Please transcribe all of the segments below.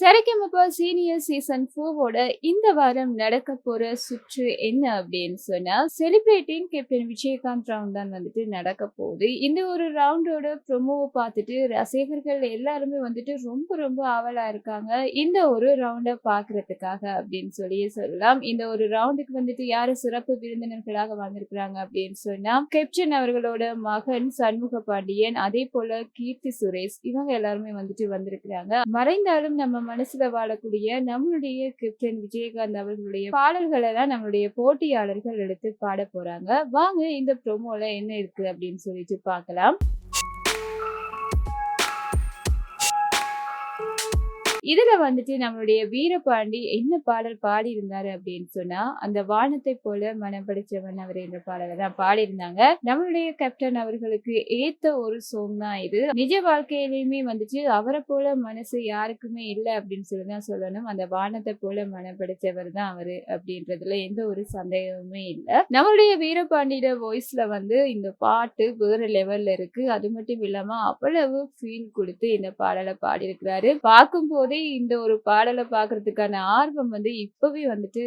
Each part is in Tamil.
சரிகமப சீனியர் சீசன் 4வோட இந்த வாரம் நடக்க போற சுற்று என்ன அப்படின்னு சொன்னா, செலிப்ரேட்டிங் கேப்டன் விஜயகாந்த் ரவுண்ட் தான் வந்துட்டு நடக்க போகுது. இந்த ஒரு ரவுண்டோட ப்ரோமோவ பார்த்துட்டு ரசிகர்கள் எல்லாருமே வந்துட்டு ரொம்ப ரொம்ப ஆவலா இருக்காங்க. இந்த ஒரு ரவுண்ட பார்க்கறதுக்காக அப்படின்னு சொல்லலாம். இந்த ஒரு ரவுண்டுக்கு வந்துட்டு யாரு சிறப்பு விருந்தினர்களாக வந்திருக்கிறாங்க அப்படின்னு சொன்னா, கேப்டன் அவர்களோட மகன் சண்முக பாண்டியன், அதே போல கீர்த்தி சுரேஷ் இவங்க எல்லாருமே வந்துட்டு வந்திருக்கிறாங்க. மறைந்தாலும் நம்ம மனசுல வாழக்கூடிய நம்மளுடைய கேப்டன் விஜயகாந்த் அவர்களுடைய பாடல்களை தான் நம்மளுடைய போட்டியாளர்கள் எடுத்து பாட போறாங்க. வாங்க இந்த ப்ரோமோல என்ன இருக்கு அப்படின்னு சொல்லிட்டு பார்க்கலாம். இதுல வந்துட்டு நம்மளுடைய வீரபாண்டி என்ன பாடல் பாடியிருந்தாரு அப்படின்னு சொன்னா, அந்த வானத்தை போல மனம் படைச்சவன் அவர் என்ற பாடலை தான் பாடியிருந்தாங்க. நம்மளுடைய கேப்டன் அவர்களுக்கு ஏத்த ஒரு சாங் தான் இது. நிஜ வாழ்க்கையிலுமே வந்துட்டு அவரை போல மனசு யாருக்குமே இல்லை அப்படின்னு சொல்லிதான் சொல்லணும். அந்த வானத்தை போல மனம் படைச்சவர் தான் அவரு அப்படின்றதுல எந்த ஒரு சந்தேகமுமே இல்லை. நம்மளுடைய வீரபாண்டியோட வாய்ஸ்ல வந்து இந்த பாட்டு வேற லெவல்ல இருக்கு. அது மட்டும் இல்லாம அவ்வளவு ஃபீல் கொடுத்து இந்த பாடலை பாடியிருக்கிறாரு. பார்க்கும்போது இந்த ஒரு பாடலை பாக்குறதுக்கான ஆர்வம் வந்து இப்பவே வந்துட்டு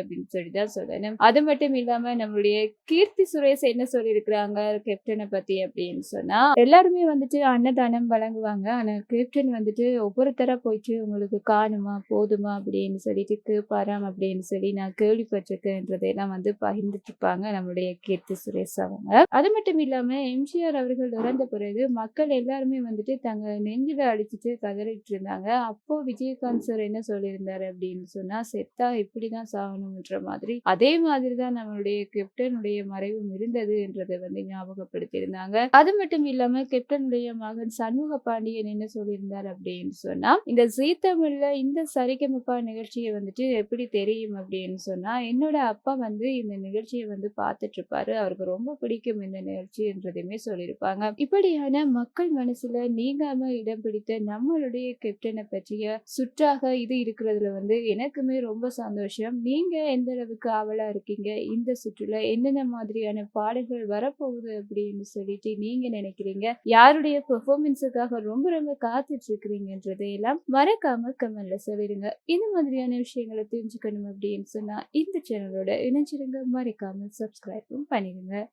அப்படின்னு சொல்லிதான் சொல்லணும். அது மட்டும் இல்லாம நம்மளுடைய கீர்த்தி சுரேஷ் என்ன சொல்லியிருக்கிறாங்க கேப்டனை பத்தி அப்படின்னு சொன்னா, எல்லாருமே வந்துட்டு அன்னதானம் வழங்குவாங்க. ஆனா கேப்டன் வந்துட்டு ஒவ்வொருத்தரா போயிட்டு உங்களுக்கு காணுமா போதுமா அப்படின்னு சொல்லிட்டு கேட்பாராம் அப்படின்னு சொல்லி நான் கேள்விப்பட்டிருக்கேன்றதெல்லாம் வந்து பகிர்ந்துட்டு இருப்பாங்க நம்மளுடைய கீர்த்தி சுரேஷ் அவங்க. அது மட்டும் இல்லாம எம்ஜிஆர் அவர்கள் இறந்த பிறகு மக்கள் எல்லாருமே வந்துட்டு தங்க நெஞ்சில அடிச்சுட்டு கதறிட்டு இருந்தாங்க. அப்போ விஜயகாந்த் சார் என்ன சொல்லியிருந்தாரு அப்படின்னு சொன்னா, செத்தா இப்படிதான் சாகணும்ன்ற மாதிரி அதே மாதிரிதான் நம்மளுடைய கேப்டனுடைய மறைவும் இருந்தது என்றதை வந்து ஞாபகப்படுத்தியிருந்தாங்க. அது மட்டும் இல்லாம கேப்டனுடைய மகன் சண்முக பாண்டியன் என்ன சொல்லியிருந்தார் அப்படின்னு சொன்னா, இந்த ஜீ தமிழ்ல இந்த சரிகமபா நிகழ்ச்சியை வந்துட்டு எப்படி தெரியும் அப்படின்னு சொன்னா, என்னோட அப்பா வந்து இந்த நிகழ்ச்சியை வந்து பார்த்துட்டு இருப்பாரு. அவருக்கு ரொம்ப பிடிக்கும் இந்த நிகழ்ச்சி என்றதையுமே சொல்லியிருப்பாங்க. இப்படியான மக்கள் மனசுல நீங்காம இடம் பிடித்த நம்மளுடைய கேப்டனை பற்றிய சுற்றாக இது இருக்கிறதுல வந்து எனக்குமே ரொம்ப சந்தோஷம். நீங்க எந்த அளவுக்கு ஆவலா இருக்கீங்க? இந்த சுற்றுல என்னென்ன மாதிரியான பாடல்கள் வரப்போகுது அப்படின்னு சொல்லிட்டு நீங்க நினைக்கிறீங்க? யாருடைய பெர்ஃபார்மன்ஸுக்காக ரொம்ப ரொம்ப காத்துட்டு இருக்கிறீங்கன்றதை எல்லாம் மறக்காம கமெண்ட்ல சொல்லிடுங்க. இந்த மாதிரியான விஷயங்களை தெரிஞ்சுக்கணும் அப்படின்னு சொன்னா இந்த சேனலோட இணைஞ்சிருங்க. மறக்காம சப்ஸ்கிரைபும் பண்ணிடுங்க.